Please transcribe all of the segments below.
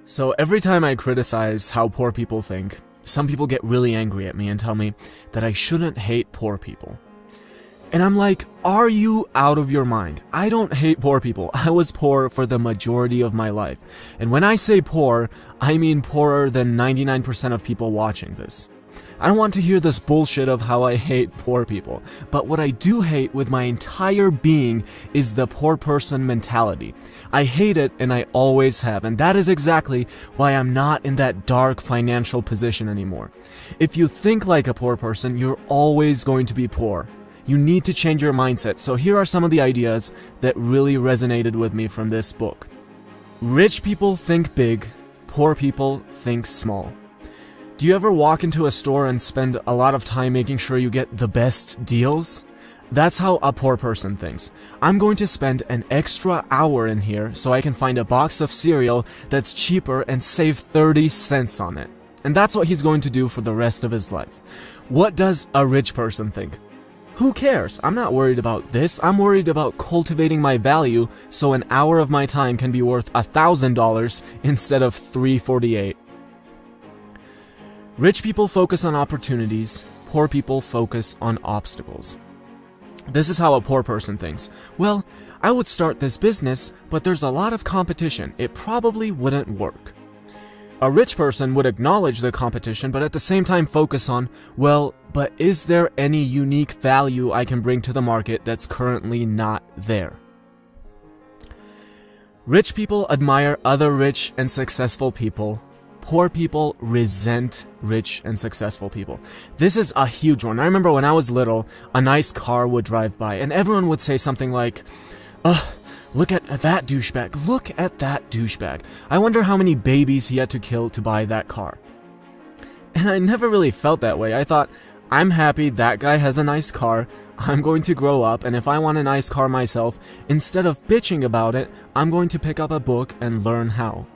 So every time I criticize how poor people think, some people get really angry at me and tell me that I shouldn't hate poor people. And I'm like, are you out of your mind? I don't hate poor people. I was poor for the majority of my life. And when I say poor, I mean poorer than 99% of people watching this. I don't want to hear this bullshit of how I hate poor people, but what I do hate with my entire being is the poor person mentality. I hate it and I always have, and that is exactly why I'm not in that dark financial position anymore. If you think like a poor person, you're always going to be poor. You need to change your mindset, so here are some of the ideas that really resonated with me from this book. Rich people think big, poor people think small. Do you ever walk into a store and spend a lot of time making sure you get the best deals? That's how a poor person thinks. I'm going to spend an extra hour in here so I can find a box of cereal that's cheaper and save 30 cents on it. And that's what he's going to do for the rest of his life. What does a rich person think? Who cares? I'm not worried about this. I'm worried about cultivating my value so an hour of my time can be worth $1,000 instead of $348. Rich people focus on opportunities, poor people focus on obstacles. This is how a poor person thinks. Well, I would start this business, but there's a lot of competition. It probably wouldn't work. A rich person would acknowledge the competition, but at the same time focus on, well, but is there any unique value I can bring to the market that's currently not there? Rich people admire other rich and successful people. Poor people resent rich and successful people. This is a huge one. I remember when I was little, a nice car would drive by and everyone would say something like, ugh, look at that douchebag. Look at that douchebag. I wonder how many babies he had to kill to buy that car. And I never really felt that way. I thought, I'm happy that guy has a nice car. I'm going to grow up, and if I want a nice car myself, instead of bitching about it, I'm going to pick up a book and learn how.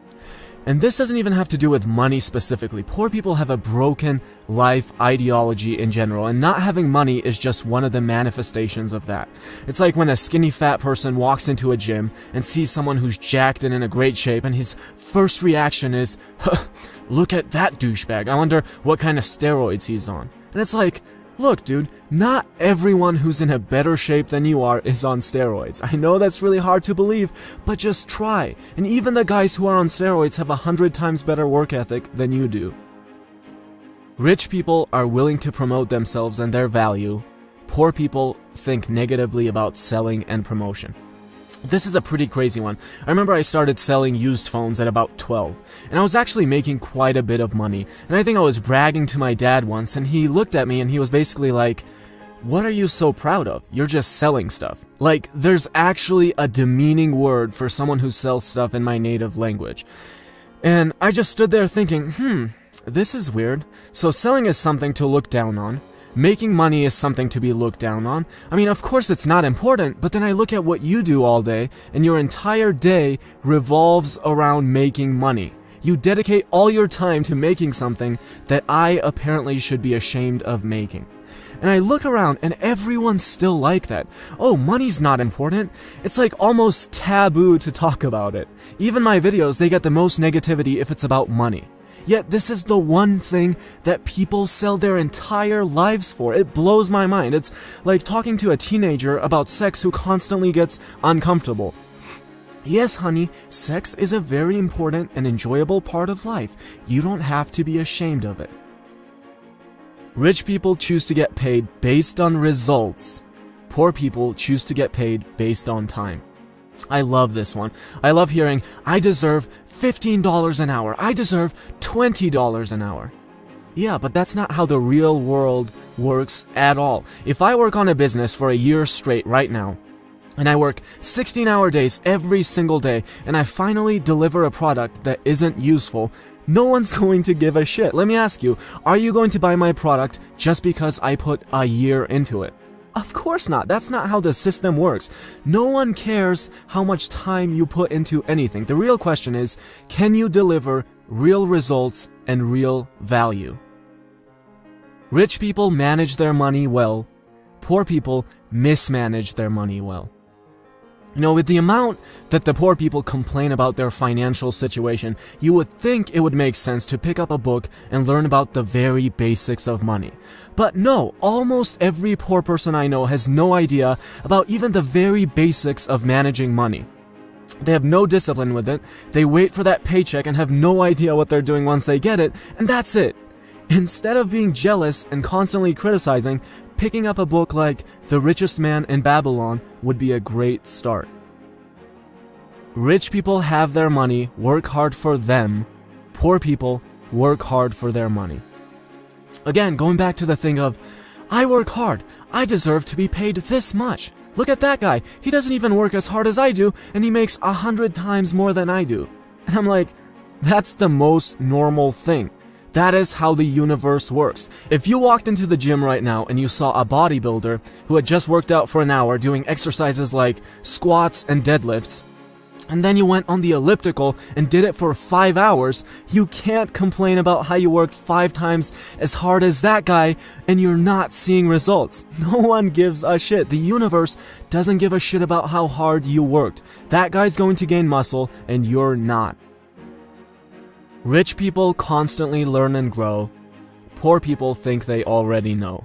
And this doesn't even have to do with money specifically. Poor people have a broken life ideology in general, and not having money is just one of the manifestations of that. It's like when a skinny fat person walks into a gym and sees someone who's jacked and in a great shape, and his first reaction is, huh, look at that douchebag. I wonder what kind of steroids he's on. And it's like, look, dude, not everyone who's in a better shape than you are is on steroids. I know that's really hard to believe, but just try. And even the guys who are on steroids have 100 times better work ethic than you do. Rich people are willing to promote themselves and their value. Poor people think negatively about selling and promotion. This is a pretty crazy one. I remember I started selling used phones at about 12, and I was actually making quite a bit of money. And I think I was bragging to my dad once, and he looked at me and he was basically like, what are you so proud of? You're just selling stuff. Like, there's actually a demeaning word for someone who sells stuff in my native language. And I just stood there thinking, this is weird. So selling is something to look down on. Making money is something to be looked down on. I mean, of course it's not important, but then I look at what you do all day, and your entire day revolves around making money. You dedicate all your time to making something that I apparently should be ashamed of making. And I look around and everyone's still like that. Oh, money's not important. It's like almost taboo to talk about it. Even my videos, they get the most negativity if it's about money. Yet this is the one thing that people sell their entire lives for. It blows my mind. It's like talking to a teenager about sex who constantly gets uncomfortable. Yes, honey, sex is a very important and enjoyable part of life. You don't have to be ashamed of it. Rich people choose to get paid based on results. Poor people choose to get paid based on time. I love this one. I love hearing, I deserve $15 an hour. I deserve $20 an hour. Yeah, but that's not how the real world works at all. If I work on a business for a year straight right now, and I work 16-hour days every single day, and I finally deliver a product that isn't useful, no one's going to give a shit. Let me ask you, are you going to buy my product just because I put a year into it? Of course not. That's not how the system works. No one cares how much time you put into anything. The real question is, can you deliver real results and real value? Rich people manage their money well. Poor people mismanage their money well. You know, with the amount that the poor people complain about their financial situation, you would think it would make sense to pick up a book and learn about the very basics of money. But no, almost every poor person I know has no idea about even the very basics of managing money. They have no discipline with it, they wait for that paycheck and have no idea what they're doing once they get it, and that's it. Instead of being jealous and constantly criticizing, picking up a book like The Richest Man in Babylon would be a great start. Rich people have their money, work hard for them. Poor people work hard for their money. Again, going back to the thing of, I work hard, I deserve to be paid this much. Look at that guy, he doesn't even work as hard as I do, and he makes 100 times more than I do. And I'm like, that's the most normal thing. That is how the universe works. If you walked into the gym right now and you saw a bodybuilder who had just worked out for an hour doing exercises like squats and deadlifts, and then you went on the elliptical and did it for 5 hours, you can't complain about how you worked 5 times as hard as that guy and you're not seeing results. No one gives a shit. The universe doesn't give a shit about how hard you worked. That guy's going to gain muscle and you're not. Rich people constantly learn and grow. Poor people think they already know.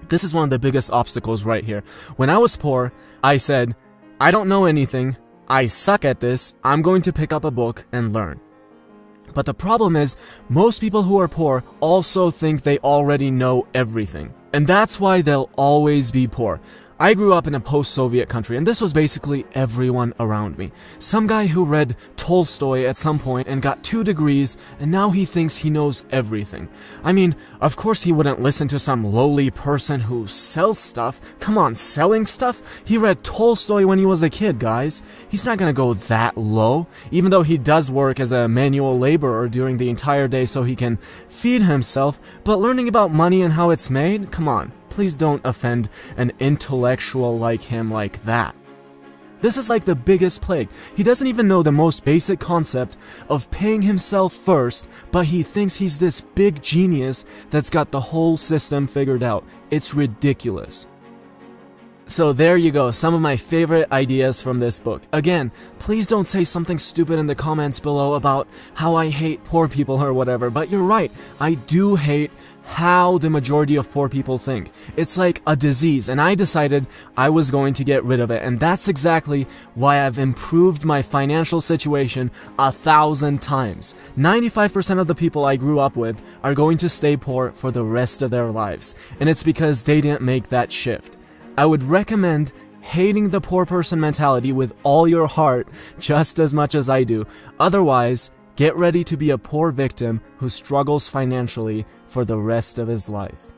This is one of the biggest obstacles right here. When I was poor, I said, I don't know anything. I suck at this. I'm going to pick up a book and learn. But the problem is, most people who are poor also think they already know everything. And that's why they'll always be poor. I grew up in a post-Soviet country, and this was basically everyone around me. Some guy who read Tolstoy at some point and got 2 degrees, and now he thinks he knows everything. I mean, of course he wouldn't listen to some lowly person who sells stuff. Come on, selling stuff? He read Tolstoy when he was a kid, guys. He's not gonna go that low, even though he does work as a manual laborer during the entire day so he can feed himself, but learning about money and how it's made? Come on. Please don't offend an intellectual like him like that. This is like the biggest plague. He doesn't even know the most basic concept of paying himself first, but he thinks he's this big genius that's got the whole system figured out. It's ridiculous. So there you go, some of my favorite ideas from this book. Again, please don't say something stupid in the comments below about how I hate poor people or whatever, but you're right, I do hate how the majority of poor people think. It's like a disease, and I decided I was going to get rid of it, and that's exactly why I've improved my financial situation 1,000 times. 95% of the people I grew up with are going to stay poor for the rest of their lives, and it's because they didn't make that shift. I would recommend hating the poor person mentality with all your heart just as much as I do. Otherwise, get ready to be a poor victim who struggles financially for the rest of his life.